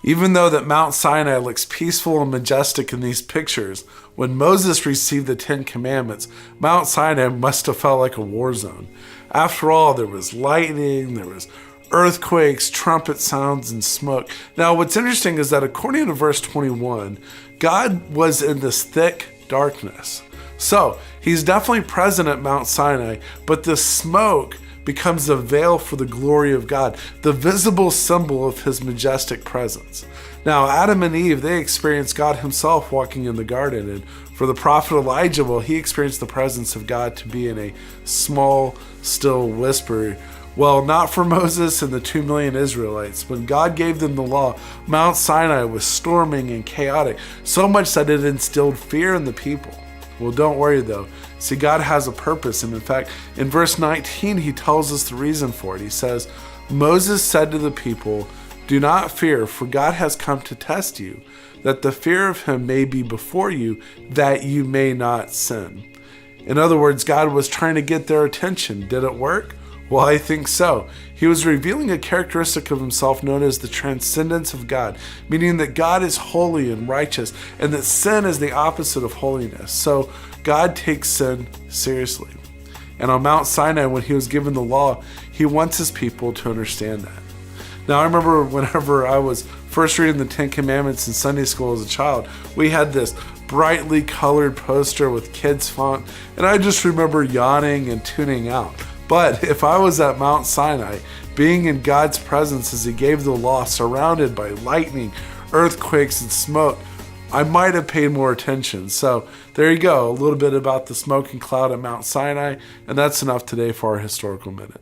Even though that Mount Sinai looks peaceful and majestic in these pictures, when Moses received the Ten Commandments, Mount Sinai must have felt like a war zone. After all, there was lightning, there was earthquakes, trumpet sounds, and smoke. Now, what's interesting is that according to verse 21, God was in this thick darkness. So, he's definitely present at Mount Sinai, but the smoke becomes a veil for the glory of God, the visible symbol of his majestic presence. Now, Adam and Eve, they experienced God himself walking in the garden. And for the prophet Elijah, well, he experienced the presence of God to be in a small, still whisper. Well, not for Moses and the 2 million Israelites. When God gave them the law, Mount Sinai was storming and chaotic, so much that it instilled fear in the people. Well, don't worry though. See, God has a purpose. And in fact, in verse 19, he tells us the reason for it. He says, Moses said to the people, "Do not fear, for God has come to test you, that the fear of him may be before you, that you may not sin." In other words, God was trying to get their attention. Did it work? Well, I think so. He was revealing a characteristic of himself known as the transcendence of God, meaning that God is holy and righteous, and that sin is the opposite of holiness. So God takes sin seriously. And on Mount Sinai, when he was given the law, he wants his people to understand that. Now, I remember whenever I was first reading the Ten Commandments in Sunday school as a child, we had this brightly colored poster with kids' font, and I just remember yawning and tuning out. But if I was at Mount Sinai, being in God's presence as he gave the law, surrounded by lightning, earthquakes, and smoke, I might have paid more attention. So there you go, a little bit about the smoke and cloud at Mount Sinai, and that's enough today for our historical minute.